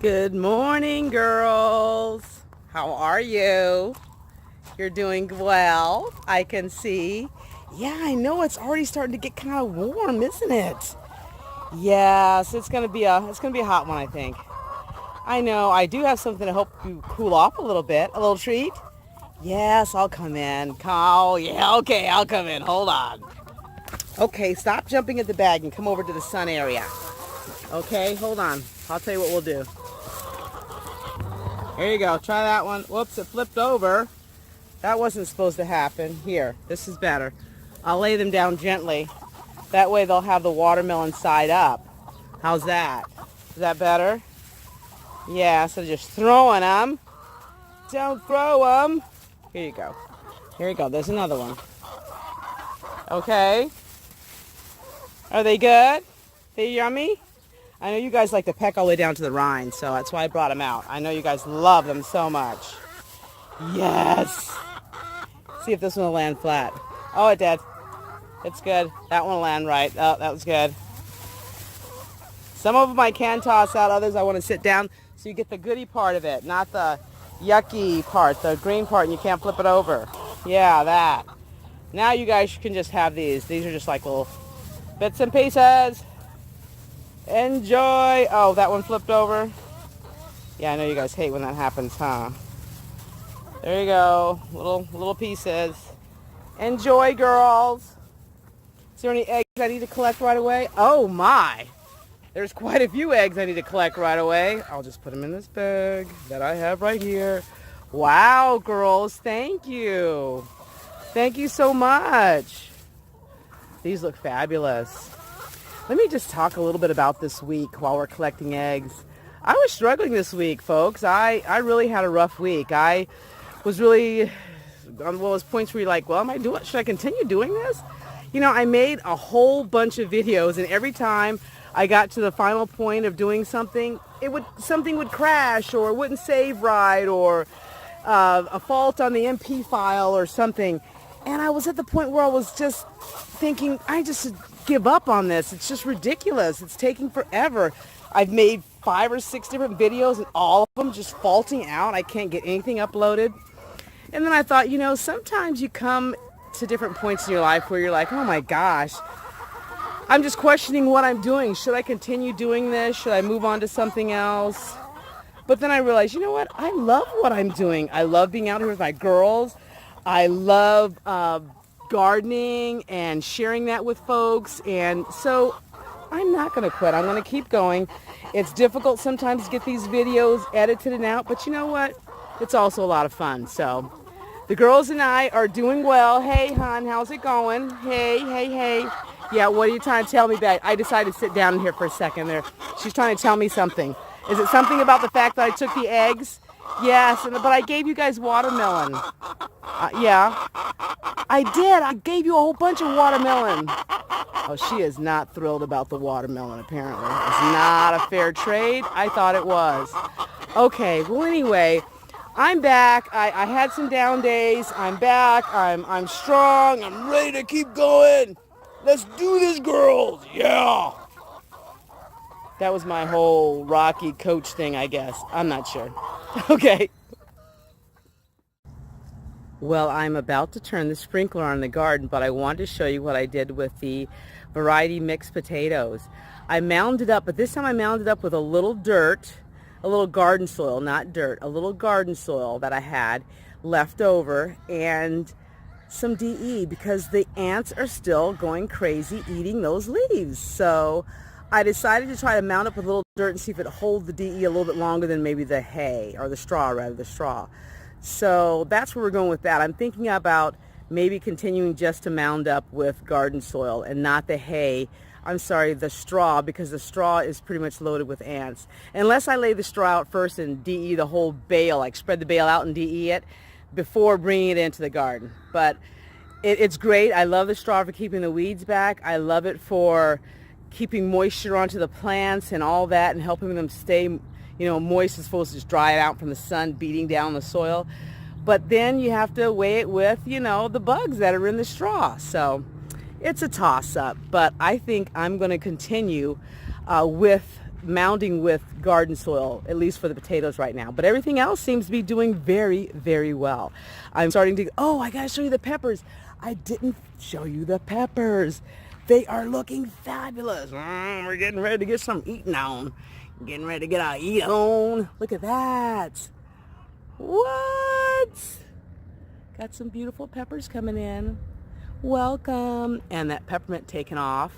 Good morning, girls. How are you? You're doing well, I can see. Yeah, I know it's already starting to get kind of warm, isn't it? Yes, it's gonna be a hot one, I think. I know. I do have something to help you cool off a little bit. A little treat. Yes, I'll come in. Oh, yeah, okay, I'll come in. Hold on. Okay, stop jumping at the bag and come over to the sun area. Okay, hold on. I'll tell you what we'll do. Here you go. Try that one. Whoops, it flipped over. That wasn't supposed to happen. Here, this is better. I'll lay them down gently. That way they'll have the watermelon side up. How's that? Is that better? Yeah, so just throwing them. Don't throw them. Here you go. Here you go. There's another one. Okay. Are they good? They yummy? I know you guys like to peck all the way down to the rind, so that's why I brought them out. I know you guys love them so much. Yes! See if this one will land flat. Oh, it did. It's good. That one will land right. Oh, that was good. Some of them I can toss out. Others I want to sit down so you get the goody part of it, not the yucky part, the green part, and you can't flip it over. Yeah, that. Now you guys can just have these. These are just like little bits and pieces. Enjoy. Oh, that one flipped over. Yeah, I know you guys hate when that happens, huh? There you go. Little pieces. Enjoy, girls. Is there any eggs I need to collect right away? Oh, my. There's quite a few eggs I need to collect right away. I'll just put them in this bag that I have right here. Wow, girls. Thank you. Thank you so much. These look fabulous. Let me just talk a little bit about this week while we're collecting eggs. I was struggling this week, folks. I really had a rough week. I was really on those points where you're like, well, should I continue doing this? You know, I made a whole bunch of videos, and every time I got to the final point of doing something, something would crash, or it wouldn't save right, or a fault on the MP file or something. And I was at the point where I was just thinking, I just give up on this. It's just ridiculous. It's taking forever. I've made 5 or 6 different videos and all of them just faulting out. I can't get anything uploaded. And then I thought, you know, sometimes you come to different points in your life where you're like, oh my gosh, I'm just questioning what I'm doing. Should I continue doing this? Should I move on to something else? But then I realized, you know what? I love what I'm doing. I love being out here with my girls. I love gardening and sharing that with folks, and so I'm not going to quit. I'm going to keep going. It's difficult sometimes to get these videos edited and out, but you know what? It's also a lot of fun. So the girls and I are doing well. Hey, hon, how's it going? Hey, hey, hey. Yeah, what are you trying to tell me back? I decided to sit down in here for a second there. She's trying to tell me something. Is it something about the fact that I took the eggs? Yes, but I gave you guys watermelon. Yeah, I did. I gave you a whole bunch of watermelon. Oh, she is not thrilled about the watermelon, apparently. It's not a fair trade. I thought it was. Okay, well, anyway, I'm back. I had some down days. I'm back. I'm strong. I'm ready to keep going. Let's do this, girls. Yeah. That was my whole Rocky coach thing, I guess. I'm not sure. Okay. Well, I'm about to turn the sprinkler on in the garden, but I wanted to show you what I did with the variety mixed potatoes. I mounded up, but this time I mounded up with a little dirt, a little garden soil, not dirt, a little garden soil that I had left over, and some DE, because the ants are still going crazy eating those leaves. So I decided to try to mound up with a little dirt and see if it holds the DE a little bit longer than maybe the hay, or the straw rather, the straw. So that's where we're going with that. I'm thinking about maybe continuing just to mound up with garden soil and not the hay. I'm sorry, the straw, because the straw is pretty much loaded with ants. Unless I lay the straw out first and DE the whole bale, like spread the bale out and DE it before bringing it into the garden. But it's great. I love the straw for keeping the weeds back. I love it for keeping moisture onto the plants and all that, and helping them stay, moist as opposed to just dry it out from the sun beating down the soil. But then you have to weigh it with, the bugs that are in the straw. So it's a toss-up. But I think I'm going to continue with mounding with garden soil, at least for the potatoes right now. But everything else seems to be doing very, very well. I'm starting to, oh, I gotta show you the peppers. I didn't show you the peppers. They are looking fabulous. We're getting ready to get some eating on. Getting ready to get our eat on. Look at that. What? Got some beautiful peppers coming in. Welcome. And that peppermint taken off.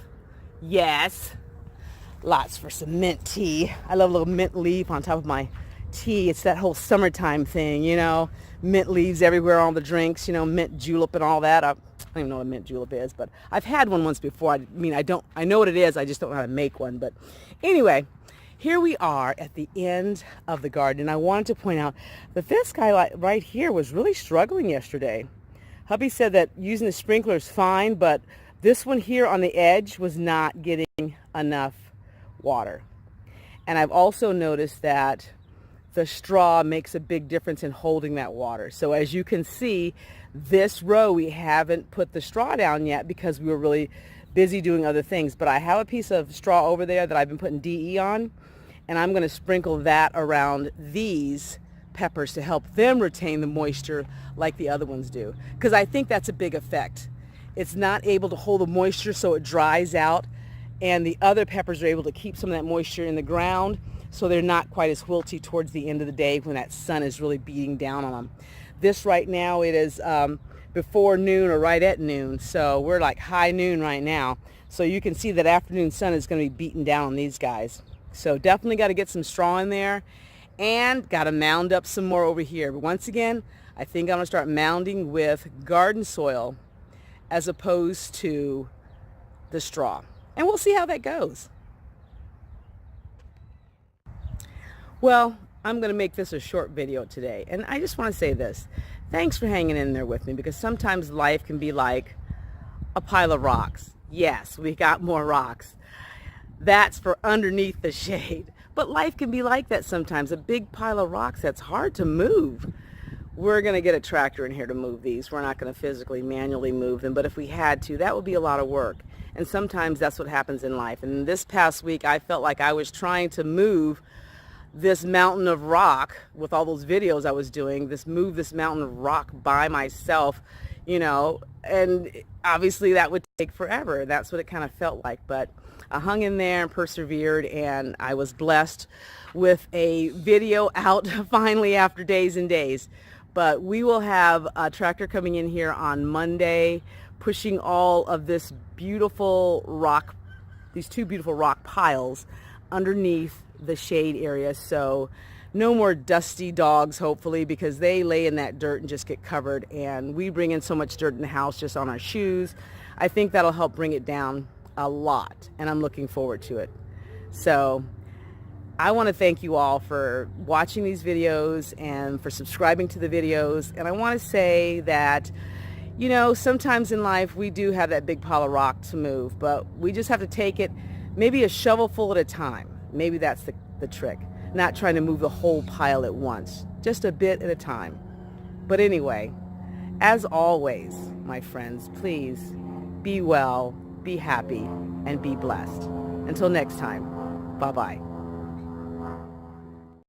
Yes. Lots for some mint tea. I love a little mint leaf on top of my tea. It's that whole summertime thing, you know. Mint leaves everywhere on the drinks, you know, mint julep and all that. I don't even know what a mint julep is, but I've had one once before. I know what it is. I just don't know how to make one. But anyway, here we are at the end of the garden. And I wanted to point out that this guy right here was really struggling yesterday. Hubby said that using the sprinkler is fine, but this one here on the edge was not getting enough water. And I've also noticed that the straw makes a big difference in holding that water. So as you can see, this row we haven't put the straw down yet because we were really busy doing other things. But I have a piece of straw over there that I've been putting DE on, and I'm going to sprinkle that around these peppers to help them retain the moisture like the other ones do. Because I think that's a big effect. It's not able to hold the moisture, so it dries out, and the other peppers are able to keep some of that moisture in the ground, so they're not quite as wilty towards the end of the day when that sun is really beating down on them. This right now, it is before noon or right at noon, so we're like high noon right now. So you can see that afternoon sun is going to be beating down on these guys. So definitely got to get some straw in there, and got to mound up some more over here. But once again, I think I'm going to start mounding with garden soil as opposed to the straw. And we'll see how that goes. Well, I'm going to make this a short video today. And I just want to say this. Thanks for hanging in there with me, because sometimes life can be like a pile of rocks. Yes, we got more rocks. That's for underneath the shade. But life can be like that sometimes. A big pile of rocks that's hard to move. We're going to get a tractor in here to move these. We're not going to physically, manually move them. But if we had to, that would be a lot of work. And sometimes that's what happens in life. And this past week, I felt like I was trying to move this mountain of rock with all those videos I was doing, move this mountain of rock by myself, you know, and obviously that would take forever. That's what it kind of felt like. But I hung in there and persevered, and I was blessed with a video out finally after days and days. But we will have a tractor coming in here on Monday, pushing all of this beautiful rock, these two beautiful rock piles underneath the shade area. So no more dusty dogs, hopefully, because they lay in that dirt and just get covered. And we bring in so much dirt in the house just on our shoes. I think that'll help bring it down a lot, and I'm looking forward to it. So I want to thank you all for watching these videos and for subscribing to the videos. And I want to say that, you know, sometimes in life we do have that big pile of rock to move, but we just have to take it maybe a shovelful at a time. Maybe that's the trick. Not trying to move the whole pile at once, just a bit at a time. But anyway, as always, my friends, please be well, be happy, and be blessed. Until next time, bye-bye.